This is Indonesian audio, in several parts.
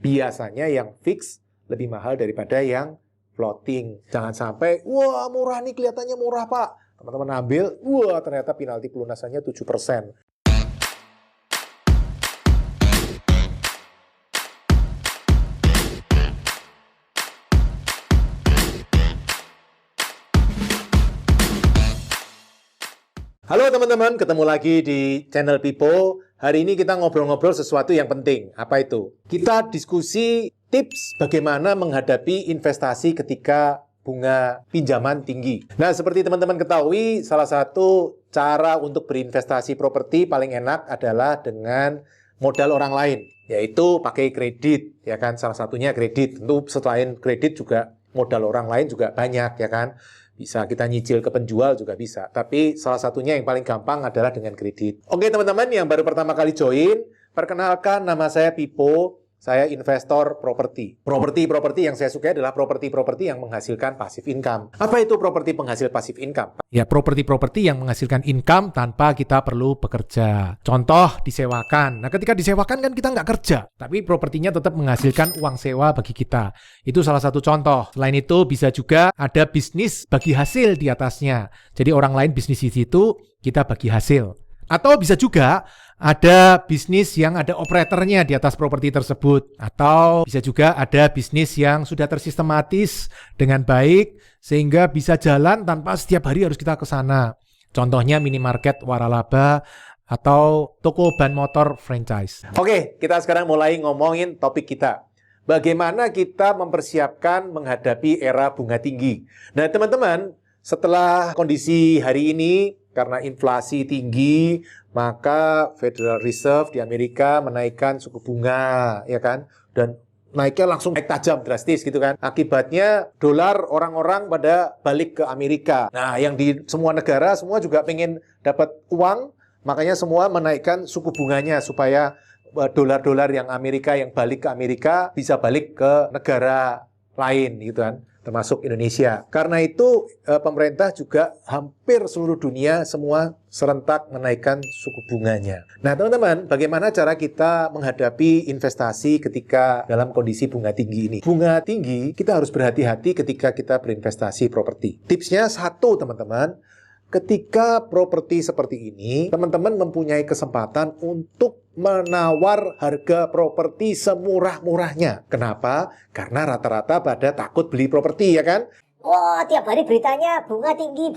Biasanya yang fix lebih mahal daripada yang floating. Jangan sampai, wah murah nih, kelihatannya murah Pak. Teman-teman ambil, wah ternyata penalti pelunasannya 7%. Halo teman-teman, ketemu lagi di channel Pipo. Hari ini kita ngobrol-ngobrol sesuatu yang penting. Apa itu? Kita diskusi tips bagaimana menghadapi investasi ketika bunga pinjaman tinggi. Nah, seperti teman-teman ketahui, salah satu cara untuk berinvestasi properti paling enak adalah dengan modal orang lain, yaitu pakai kredit, ya kan? Salah satunya kredit. Tentu selain kredit juga modal orang lain juga banyak, ya kan? Bisa kita nyicil ke penjual juga bisa. Tapi salah satunya yang paling gampang adalah dengan kredit. Oke teman-teman yang baru pertama kali join, perkenalkan nama saya Pipo. Saya investor properti. Properti yang saya sukai adalah properti yang menghasilkan passive income. Apa itu properti penghasil passive income? Ya, properti yang menghasilkan income tanpa kita perlu bekerja. Contoh, disewakan. Nah, ketika disewakan kan kita nggak kerja, tapi propertinya tetap menghasilkan uang sewa bagi kita. Itu salah satu contoh. Selain itu, bisa juga ada bisnis bagi hasil di atasnya. Jadi orang lain bisnis di situ, kita bagi hasil. Atau bisa juga ada bisnis yang ada operatornya di atas properti tersebut. Atau bisa juga ada bisnis yang sudah tersistematis dengan baik sehingga bisa jalan tanpa setiap hari harus kita ke sana. Contohnya minimarket waralaba atau toko ban motor franchise. Oke, kita sekarang mulai ngomongin topik kita. Bagaimana kita mempersiapkan menghadapi era bunga tinggi. Nah teman-teman, setelah kondisi hari ini, karena inflasi tinggi, maka Federal Reserve di Amerika menaikkan suku bunga, ya kan? Dan naiknya langsung naik tajam, drastis gitu kan. Akibatnya dolar orang-orang pada balik ke Amerika. Nah, yang di semua negara, semua juga pengen dapat uang, makanya semua menaikkan suku bunganya supaya dolar-dolar yang Amerika yang balik ke Amerika bisa balik ke negara lain gitu kan, termasuk Indonesia. Karena itu pemerintah juga hampir seluruh dunia semua serentak menaikkan suku bunganya. Nah teman-teman, bagaimana cara kita menghadapi investasi ketika dalam kondisi bunga tinggi ini? Bunga tinggi, kita harus berhati-hati ketika kita berinvestasi properti. Tipsnya satu teman-teman, ketika properti seperti ini, teman-teman mempunyai kesempatan untuk menawar harga properti semurah-murahnya. Kenapa? Karena rata-rata pada takut beli properti, ya kan? Wah, tiap hari beritanya bunga tinggi,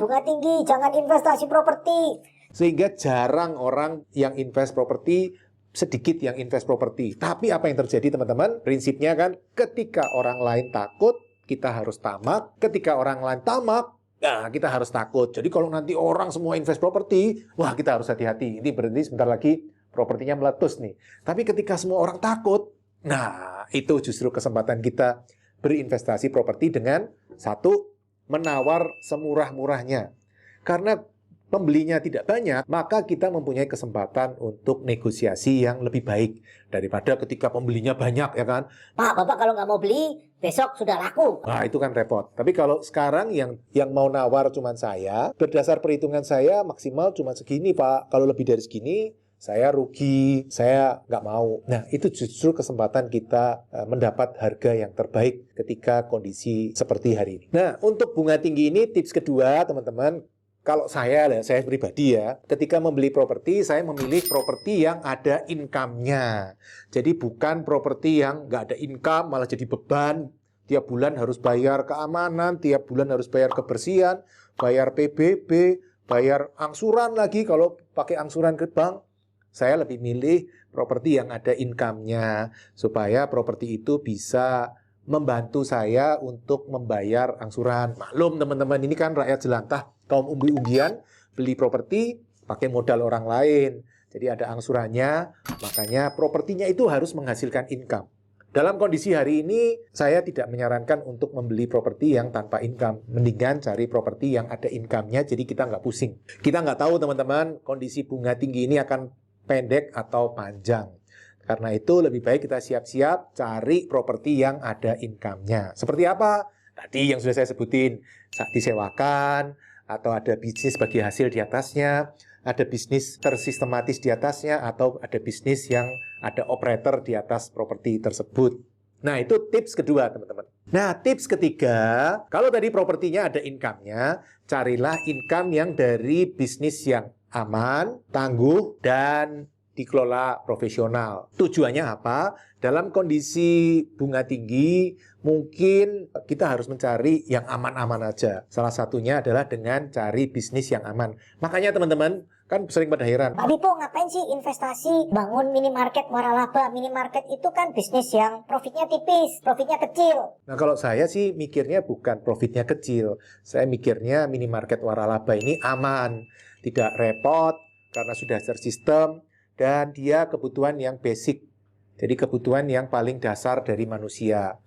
jangan investasi properti. Sehingga jarang orang yang invest properti, sedikit yang invest properti. Tapi apa yang terjadi teman-teman? Prinsipnya kan, ketika orang lain takut, kita harus tamak. Ketika orang lain tamak, nah, kita harus takut. Jadi kalau nanti orang semua invest properti, wah kita harus hati-hati. Ini berarti sebentar lagi propertinya meletus nih. Tapi ketika semua orang takut, nah itu justru kesempatan kita berinvestasi properti dengan satu, menawar semurah-murahnya. Karena pembelinya tidak banyak, maka kita mempunyai kesempatan untuk negosiasi yang lebih baik daripada ketika pembelinya banyak, ya kan? Pak, Bapak kalau nggak mau beli, besok sudah laku. Nah, itu kan repot. Tapi kalau sekarang yang mau nawar cuma saya, berdasar perhitungan saya maksimal cuma segini, Pak. Kalau lebih dari segini, saya rugi, saya nggak mau. Nah, itu justru kesempatan kita mendapat harga yang terbaik ketika kondisi seperti hari ini. Nah, untuk bunga tinggi ini, tips kedua, teman-teman, kalau saya pribadi ya, ketika membeli properti, saya memilih properti yang ada income-nya. Jadi bukan properti yang nggak ada income, malah jadi beban. Tiap bulan harus bayar keamanan, tiap bulan harus bayar kebersihan, bayar PBB, bayar angsuran lagi kalau pakai angsuran ke bank. Saya lebih milih properti yang ada income-nya, supaya properti itu bisa membantu saya untuk membayar angsuran. Maklum teman-teman, ini kan rakyat jelantah, kaum umbi-umbian, beli properti pakai modal orang lain. Jadi ada angsurannya, makanya propertinya itu harus menghasilkan income. Dalam kondisi hari ini, saya tidak menyarankan untuk membeli properti yang tanpa income. Mendingan cari properti yang ada income-nya, jadi kita nggak pusing. Kita nggak tahu teman-teman, kondisi bunga tinggi ini akan pendek atau panjang. Karena itu lebih baik kita siap-siap cari properti yang ada income-nya. Seperti apa? Tadi yang sudah saya sebutin, disewakan, atau ada bisnis bagi hasil di atasnya, ada bisnis tersistematis di atasnya, atau ada bisnis yang ada operator di atas properti tersebut. Nah, itu tips kedua, teman-teman. Nah, tips ketiga, kalau tadi propertinya ada income-nya, carilah income yang dari bisnis yang aman, tangguh, dan dikelola profesional. Tujuannya apa? Dalam kondisi bunga tinggi, mungkin kita harus mencari yang aman-aman aja. Salah satunya adalah dengan cari bisnis yang aman. Makanya teman-teman, kan sering pada heran. Pak Bipo, ngapain sih investasi bangun minimarket waralaba? Minimarket itu kan bisnis yang profitnya tipis, profitnya kecil. Nah, kalau saya sih mikirnya bukan profitnya kecil. Saya mikirnya minimarket waralaba ini aman, tidak repot, karena sudah tersistem, dan dia kebutuhan yang basic. Jadi kebutuhan yang paling dasar dari manusia.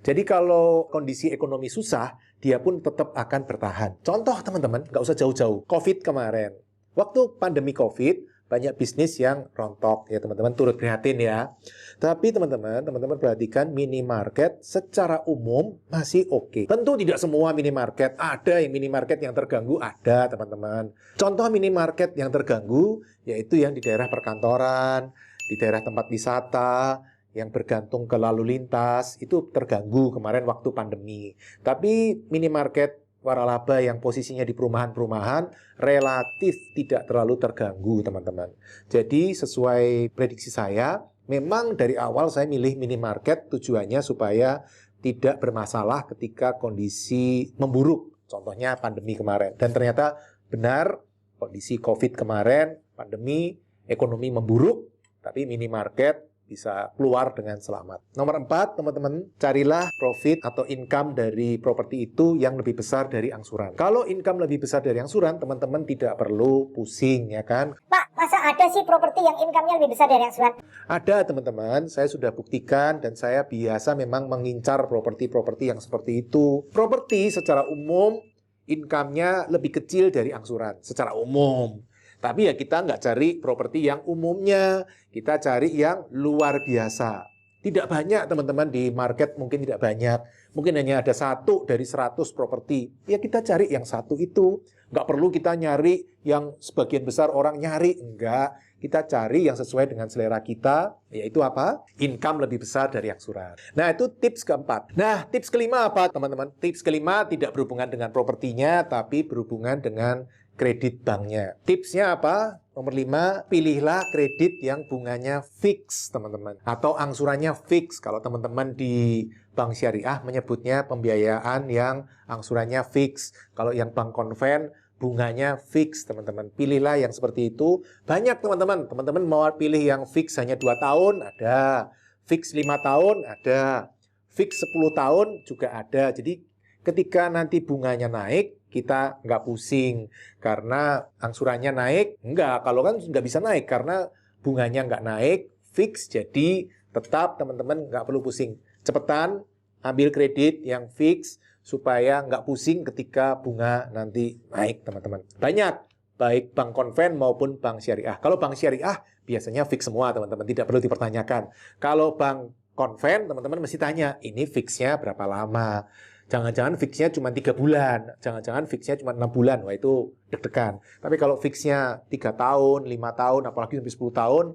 Jadi kalau kondisi ekonomi susah, dia pun tetap akan bertahan. Contoh teman-teman, nggak usah jauh-jauh. COVID kemarin. Waktu pandemi COVID, banyak bisnis yang rontok. Ya teman-teman turut prihatin ya. Tapi teman-teman perhatikan minimarket secara umum masih oke. Tentu tidak semua minimarket. Ada yang minimarket yang terganggu, ada teman-teman. Contoh minimarket yang terganggu, yaitu yang di daerah perkantoran, di daerah tempat wisata, yang bergantung ke lalu lintas, itu terganggu kemarin waktu pandemi. Tapi minimarket waralaba yang posisinya di perumahan-perumahan relatif tidak terlalu terganggu, teman-teman. Jadi sesuai prediksi saya, memang dari awal saya milih minimarket tujuannya supaya tidak bermasalah ketika kondisi memburuk. Contohnya pandemi kemarin. Dan ternyata benar kondisi COVID kemarin, pandemi, ekonomi memburuk, tapi minimarket bisa keluar dengan selamat. Nomor 4, teman-teman, carilah profit atau income dari properti itu yang lebih besar dari angsuran. Kalau income lebih besar dari angsuran, teman-teman tidak perlu pusing, ya kan? Pak, masa ada sih properti yang income-nya lebih besar dari angsuran? Ada, teman-teman. Saya sudah buktikan dan saya biasa memang mengincar properti-properti yang seperti itu. Properti secara umum, income-nya lebih kecil dari angsuran. Secara umum. Tapi ya kita nggak cari properti yang umumnya, kita cari yang luar biasa. Tidak banyak teman-teman di market, mungkin tidak banyak. Mungkin hanya ada 1 dari 100 properti. Ya kita cari yang 1 itu. Nggak perlu kita nyari yang sebagian besar orang nyari. Enggak. Kita cari yang sesuai dengan selera kita, yaitu apa? Income lebih besar dari angsuran. Nah, itu tips keempat. Nah, tips kelima apa, teman-teman? Tips kelima tidak berhubungan dengan propertinya, tapi berhubungan dengan kredit banknya. Tipsnya apa? Nomor 5, pilihlah kredit yang bunganya fix, teman-teman. Atau angsurannya fix. Kalau teman-teman di bank syariah menyebutnya pembiayaan yang angsurannya fix. Kalau yang bank konven, bunganya fix, teman-teman. Pilihlah yang seperti itu. Banyak, teman-teman. Teman-teman mau pilih yang fix hanya 2 tahun, ada. Fix 5 tahun, ada. Fix 10 tahun juga ada. Jadi ketika nanti bunganya naik, kita nggak pusing karena angsurannya naik. Enggak, kalau kan nggak bisa naik karena bunganya nggak naik, fix. Jadi tetap teman-teman nggak perlu pusing. Cepetan ambil kredit yang fix supaya nggak pusing ketika bunga nanti naik, teman-teman. Banyak, baik bank konven maupun bank syariah. Kalau bank syariah biasanya fix semua, teman-teman. Tidak perlu dipertanyakan. Kalau bank konven, teman-teman mesti tanya, ini fixnya berapa lama? Jangan-jangan fixnya cuma 3 bulan, jangan-jangan fixnya cuma 6 bulan, wah itu deg-degan. Tapi kalau fixnya 3 tahun, 5 tahun, apalagi sampai 10 tahun,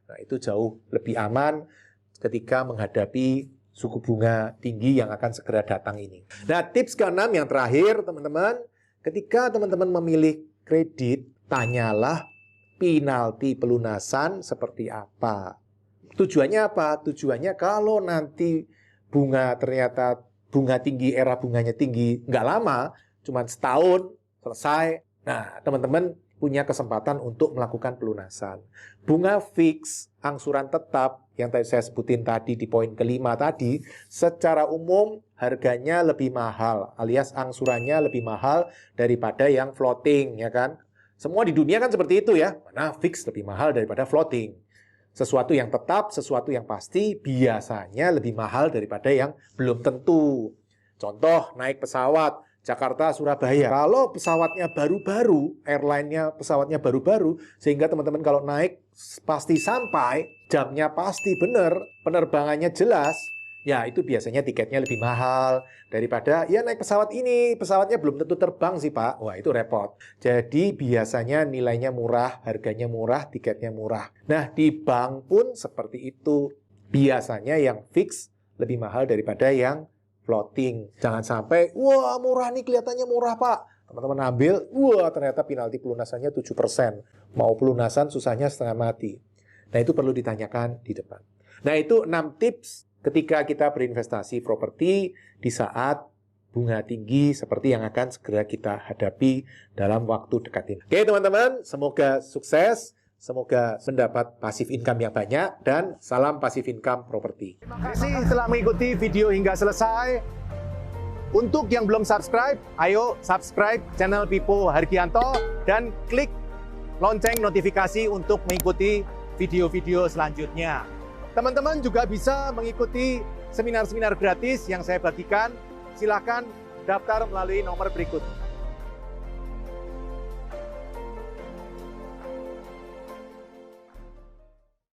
nah itu jauh lebih aman ketika menghadapi suku bunga tinggi yang akan segera datang ini. Nah, tips ke-6 yang terakhir, teman-teman, ketika teman-teman memilih kredit, tanyalah penalti pelunasan seperti apa. Tujuannya apa? Tujuannya kalau nanti bunga ternyata bunga tinggi, era bunganya tinggi, nggak lama, cuma setahun, selesai. Nah, teman-teman punya kesempatan untuk melakukan pelunasan. Bunga fix, angsuran tetap, yang tadi saya sebutin tadi di poin kelima tadi, secara umum harganya lebih mahal, alias angsurannya lebih mahal daripada yang floating, ya kan? Semua di dunia kan seperti itu ya, mana fix lebih mahal daripada floating. Sesuatu yang tetap, sesuatu yang pasti biasanya lebih mahal daripada yang belum tentu. Contoh, naik pesawat Jakarta-Surabaya. Kalau pesawatnya baru-baru, airline-nya pesawatnya baru-baru, sehingga teman-teman kalau naik pasti sampai, jamnya pasti benar, penerbangannya jelas, ya itu biasanya tiketnya lebih mahal daripada ya naik pesawat ini, pesawatnya belum tentu terbang sih Pak. Wah itu repot. Jadi biasanya nilainya murah, harganya murah, tiketnya murah. Nah di bank pun seperti itu. Biasanya yang fix lebih mahal daripada yang floating. Jangan sampai, wah murah nih, kelihatannya murah Pak. Teman-teman ambil, wah ternyata penalti pelunasannya 7%. Mau pelunasan susahnya setengah mati. Nah itu perlu ditanyakan di depan. Nah itu 6 tips ketika kita berinvestasi properti di saat bunga tinggi seperti yang akan segera kita hadapi dalam waktu dekat ini. Oke teman-teman, semoga sukses. Semoga mendapat passive income yang banyak dan salam passive income properti. Terima kasih telah mengikuti video hingga selesai. Untuk yang belum subscribe, ayo subscribe channel Pipo Hargianto dan klik lonceng notifikasi untuk mengikuti video-video selanjutnya. Teman-teman juga bisa mengikuti seminar-seminar gratis yang saya bagikan. Silakan daftar melalui nomor berikut.